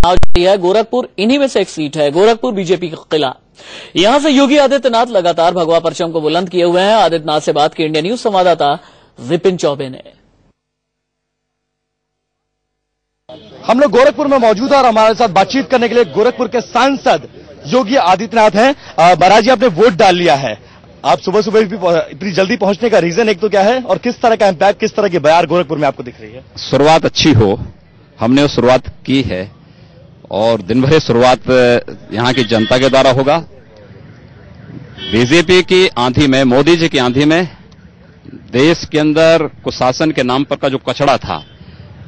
है गोरखपुर इन्हीं में से एक सीट है। गोरखपुर बीजेपी का किला। यहां से योगी आदित्यनाथ लगातार भगवा परचम को बुलंद किए हुए हैं। आदित्यनाथ से बात की इंडिया न्यूज संवाददाता विपिन चौबे ने। हम लोग गोरखपुर में मौजूद है और हमारे साथ बातचीत करने के लिए गोरखपुर के सांसद योगी आदित्यनाथ हैं। महाराज जी, आपने वोट डाल लिया है, आप सुबह सुबह भी इतनी जल्दी पहुंचने का रीजन एक तो क्या है और किस तरह का इम्पैक्ट, किस तरह की बयार गोरखपुर में आपको दिख रही है? शुरुआत अच्छी हो, हमने वो शुरुआत की है और दिन भर शुरुआत यहां की जनता के द्वारा होगा। बीजेपी की आंधी में, मोदी जी की आंधी में देश के अंदर कुशासन के नाम पर का जो कचरा था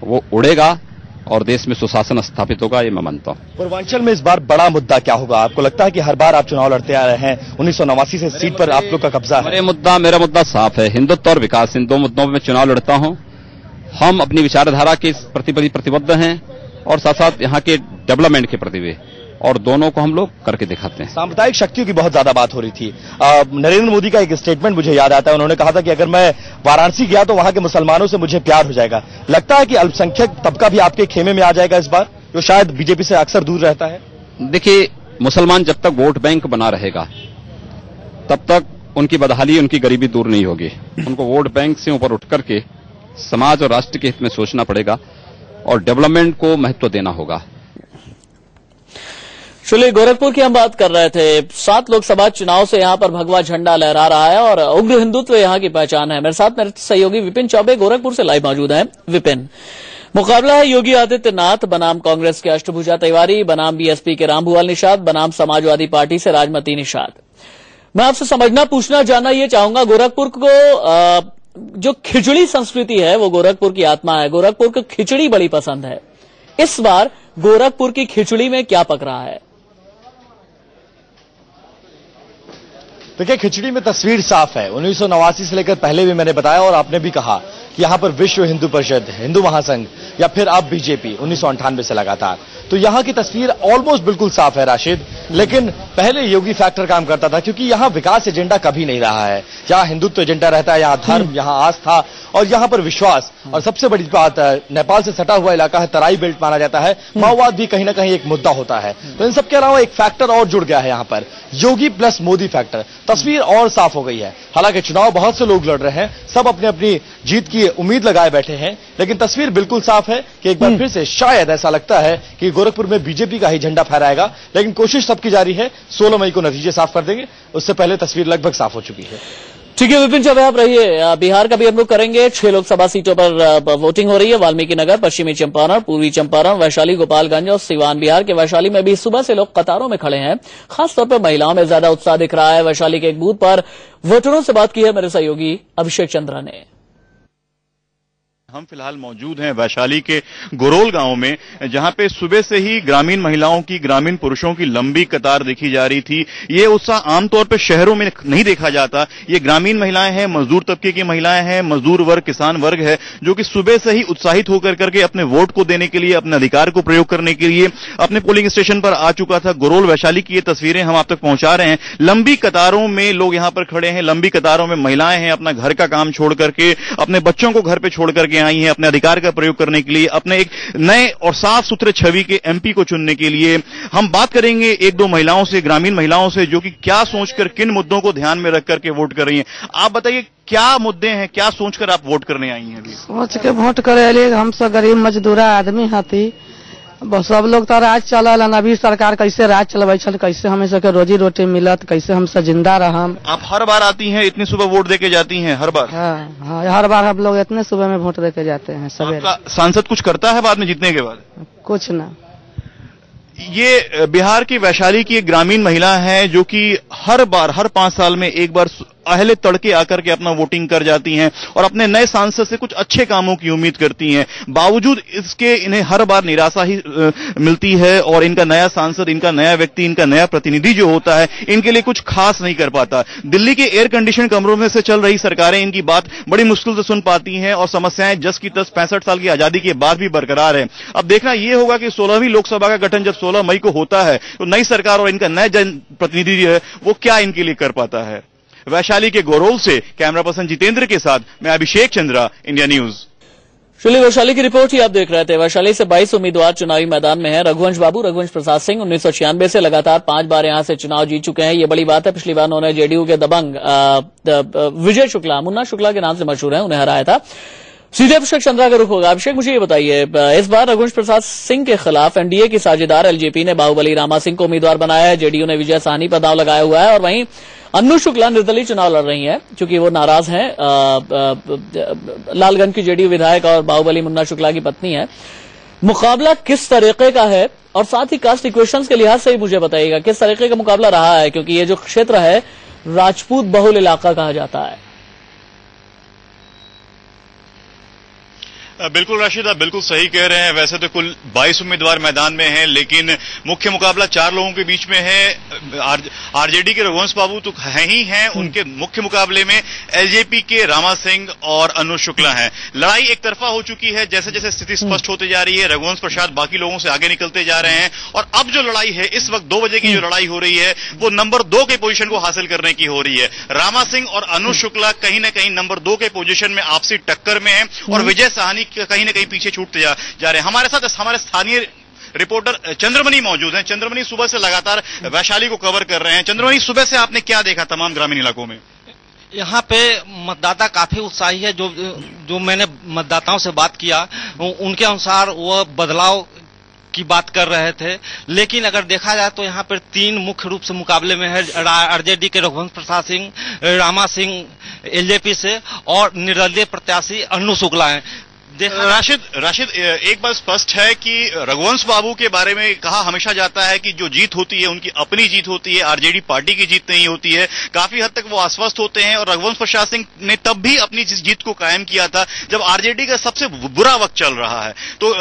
वो उड़ेगा और देश में सुशासन स्थापित होगा, ये मैं मानता हूं। पूर्वांचल में इस बार बड़ा मुद्दा क्या होगा? आपको लगता है कि हर बार आप चुनाव लड़ते आ रहे हैं, 1989 से सीट पर आप लोग का कब्जा है? मेरा मुद्दा साफ है, हिंदुत्व और विकास, इन दो मुद्दों पर मैं चुनाव लड़ता हूं। हम अपनी विचारधारा के प्रति प्रतिबद्ध हैं और साथ साथ यहाँ के डेवलपमेंट के प्रति भी, और दोनों को हम लोग करके दिखाते हैं। सांप्रदायिक शक्तियों की बहुत ज्यादा बात हो रही थी। नरेंद्र मोदी का एक स्टेटमेंट मुझे याद आता है, उन्होंने कहा था कि अगर मैं वाराणसी गया तो वहां के मुसलमानों से मुझे प्यार हो जाएगा। लगता है कि अल्पसंख्यक तबका भी आपके खेमे में आ जाएगा इस बार, जो शायद बीजेपी से अक्सर दूर रहता है? देखिए, मुसलमान जब तक वोट बैंक बना रहेगा तब तक उनकी बदहाली, उनकी गरीबी दूर नहीं होगी। उनको वोट बैंक से ऊपर उठ करके समाज और राष्ट्र के हित में सोचना पड़ेगा और डेवलपमेंट को महत्व देना होगा। चलिए, गोरखपुर की हम बात कर रहे थे। 7 लोकसभा चुनाव से यहां पर भगवा झंडा लहरा रहा है और उग्र हिंदुत्व यहां की पहचान है। मेरे साथ मेरे सहयोगी विपिन चौबे गोरखपुर से लाइव मौजूद हैं। विपिन, मुकाबला है योगी आदित्यनाथ बनाम कांग्रेस के अष्टभुजा तिवारी, बनाम बीएसपी के रामभुआल निषाद, बनाम समाजवादी पार्टी से राजमती निषाद। मैं आपसे समझना, पूछना, जानना ये चाहूंगा, गोरखपुर को जो खिचड़ी संस्कृति है वो गोरखपुर की आत्मा है। गोरखपुर को खिचड़ी बड़ी पसंद है। इस बार गोरखपुर की खिचड़ी में क्या पक रहा है? देखिए, खिचड़ी में तस्वीर साफ है। 1989 से लेकर पहले भी मैंने बताया और आपने भी कहा कि यहां पर विश्व हिंदू परिषद, हिंदू महासंघ या फिर अब बीजेपी 1998 से लगातार, तो यहां की तस्वीर ऑलमोस्ट बिल्कुल साफ है राशिद। लेकिन पहले योगी फैक्टर काम करता था क्योंकि यहां विकास एजेंडा कभी नहीं रहा है। यहां हिंदुत्व एजेंडा रहता है, यहां धर्म, यहां आस्था और यहां पर विश्वास। और सबसे बड़ी बात, नेपाल से सटा हुआ इलाका है, तराई बेल्ट माना जाता है, माओवाद भी कहीं ना कहीं एक मुद्दा होता है। तो इन सबके अलावा एक फैक्टर और जुड़ गया है यहां पर, योगी प्लस मोदी फैक्टर। तस्वीर और साफ हो गई है। हालांकि चुनाव बहुत से लोग लड़ रहे हैं, सब अपनी अपनी जीत की उम्मीद लगाए बैठे हैं, लेकिन तस्वीर बिल्कुल साफ है कि एक बार फिर से शायद ऐसा लगता है कि गोरखपुर में बीजेपी का ही झंडा फहराएगा। लेकिन कोशिश सबकी जारी है, 16 मई को नतीजे साफ कर देंगे, उससे पहले तस्वीर लगभग साफ हो चुकी है। ठीक है विपिन चौबे, आप रहिए। बिहार का भी हम लोग करेंगे। 6 लोकसभा सीटों पर वोटिंग हो रही है। वाल्मीकि नगर, पश्चिमी चंपारण, पूर्वी चंपारण, वैशाली, गोपालगंज और सिवान। बिहार के वैशाली में भी सुबह से लोग कतारों में खड़े हैं। खासतौर पर महिलाओं में ज्यादा उत्साह दिख रहा है। वैशाली के एक बूथ पर वोटरों से बात की है मेरे सहयोगी अभिषेक चंद्रा ने। हम फिलहाल मौजूद हैं वैशाली के गोरोल गांव में, जहां पे सुबह से ही ग्रामीण महिलाओं की, ग्रामीण पुरुषों की लंबी कतार देखी जा रही थी। ये उत्साह आमतौर पर शहरों में नहीं देखा जाता। ये ग्रामीण महिलाएं हैं, मजदूर तबके की महिलाएं हैं, मजदूर वर्ग, किसान वर्ग है, जो कि सुबह से ही उत्साहित होकर करके अपने वोट को देने के लिए, अपने अधिकार को प्रयोग करने के लिए अपने पोलिंग स्टेशन पर आ चुका था। गोरोल वैशाली की ये तस्वीरें हम आप तक पहुंचा रहे हैं। लंबी कतारों में लोग यहां पर खड़े हैं, लंबी कतारों में महिलाएं हैं, अपना घर का काम छोड़ करके, अपने बच्चों को घर पर छोड़ करके आई हैं अपने अधिकार का प्रयोग करने के लिए, अपने एक नए और साफ सुथरे छवि के एमपी को चुनने के लिए। हम बात करेंगे 1-2 महिलाओं से, ग्रामीण महिलाओं से, जो कि क्या सोचकर, किन मुद्दों को ध्यान में रख करके वोट कर रही हैं। आप बताइए, क्या मुद्दे हैं, क्या सोचकर आप वोट करने आई हैं? अभी सोच के वोट करे लिए, हम सब गरीब मजदूरा आदमी हती, सब लोग तो राज चलल, अभी सरकार कैसे राज चलबै छल, कैसे हमें सबके रोजी रोटी मिलत, कैसे हम सब जिंदा रहम। आप हर बार आती हैं, इतनी सुबह वोट देके जाती हैं हर बार? हाँ, हर बार हम लोग इतने सुबह में वोट देके जाते हैं। आपका सांसद कुछ करता है बाद में जीतने के बाद? कुछ ना। ये बिहार की वैशाली की एक ग्रामीण महिला है जो कि हर 5 साल में एक बार अहले तड़के आकर के अपना वोटिंग कर जाती हैं और अपने नए सांसद से कुछ अच्छे कामों की उम्मीद करती हैं। बावजूद इसके इन्हें हर बार निराशा ही मिलती है और इनका नया सांसद, इनका नया व्यक्ति, इनका नया प्रतिनिधि जो होता है, इनके लिए कुछ खास नहीं कर पाता। दिल्ली के एयर कंडीशन कमरों में से चल रही सरकारें इनकी बात बड़ी मुश्किल से सुन पाती हैं और समस्याएं जस की तस 65 साल की आजादी के बाद भी बरकरार है। अब देखना यह होगा कि 16वीं लोकसभा का गठन जब 16 मई को होता है तो नई सरकार और इनका नया जनप्रतिनिधि जो है वो क्या इनके लिए कर पाता है। वैशाली के गोरोल से कैमरा पर्सन जितेंद्र के साथ मैं अभिषेक चंद्रा, इंडिया न्यूज। चलिए वैशाली की रिपोर्ट ही आप देख रहे थे। वैशाली से 22 उम्मीदवार चुनावी मैदान में हैं। रघुवंश बाबू, रघुवंश प्रसाद सिंह 1996 से लगातार 5 बार यहां से चुनाव जीत चुके हैं। ये बड़ी बात है। पिछली बार उन्होंने जेडीयू के दबंग विजय शुक्ला, मुन्ना शुक्ला के नाम से मशहूर है, उन्हें हराया था। सीधे अभिषेक चंद्रा का रुख होगा। अभिषेक, मुझे ये बताइए, इस बार रघुवंश प्रसाद सिंह के खिलाफ एनडीए की साझेदार एलजेपी ने बाहुबली रामा सिंह को उम्मीदवार बनाया है। जेडीयू ने विजय साहनी पर दांव लगाया हुआ है और वहीं अन्नू शुक्ला निर्दलीय चुनाव लड़ रही हैं क्योंकि वो नाराज हैं। लालगंज की जेडीयू विधायक और बाहुबली मुन्ना शुक्ला की पत्नी है। मुकाबला किस तरीके का है और साथ ही कास्ट इक्वेशंस के लिहाज से ही मुझे बताइएगा किस तरीके का मुकाबला रहा है, क्योंकि ये जो क्षेत्र है राजपूत बहुल इलाका कहा जाता है। बिल्कुल राशिद, आप बिल्कुल सही कह रहे हैं। वैसे तो कुल 22 उम्मीदवार मैदान में हैं, लेकिन मुख्य मुकाबला 4 लोगों के बीच में है। आरजेडी के रघुवंश बाबू तो हैं ही हैं, उनके मुख्य मुकाबले में एलजेपी के रामा सिंह और अनु शुक्ला हैं। लड़ाई एक तरफा हो चुकी है। जैसे जैसे स्थिति स्पष्ट होती जा रही है, रघुवंश प्रसाद बाकी लोगों से आगे निकलते जा रहे हैं और अब जो लड़ाई है, इस वक्त 2 बजे की जो लड़ाई हो रही है, वो नंबर 2 के पोजीशन को हासिल करने की हो रही है। रामा सिंह और अनु शुक्ला कहीं ना कहीं नंबर 2 के पोजीशन में आपसी टक्कर में है और विजय साहनी कहीं ना कहीं पीछे छूटते जा रहे हैं। हमारे साथ हमारे स्थानीय रिपोर्टर चंद्रमणि मौजूद हैं। चंद्रमणि सुबह से लगातार वैशाली को कवर कर रहे हैं। चंद्रमणि, सुबह से आपने क्या देखा तमाम ग्रामीण इलाकों में? यहाँ पे मतदाता काफी उत्साही है। जो मैंने मतदाताओं से बात किया, उनके अनुसार वह बदलाव की बात कर रहे थे। लेकिन अगर देखा जाए तो यहाँ पर 3 मुख्य रूप से मुकाबले में है। आरजेडी के रघुवंश प्रसाद सिंह, रामा सिंह एलजेपी से और निर्दलीय प्रत्याशी अन्नू शुक्ला हैं। राशिद, एक बात स्पष्ट है कि रघुवंश बाबू के बारे में कहा हमेशा जाता है कि जो जीत होती है उनकी अपनी जीत होती है, आरजेडी पार्टी की जीत नहीं होती है। काफी हद तक वो आश्वस्त होते हैं और रघुवंश प्रसाद सिंह ने तब भी अपनी जीत को कायम किया था जब आरजेडी का सबसे बुरा वक्त चल रहा है। तो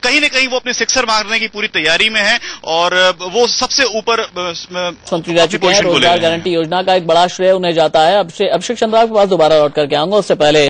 कहीं ना कहीं वो अपने सिक्सर मारने की पूरी तैयारी में है और वो सबसे ऊपर रोजगार गारंटी योजना का एक बड़ा श्रेय उन्हें जाता है। अभिषेक चंद्रा के पास दोबारा लौट करके आऊंगा, उससे पहले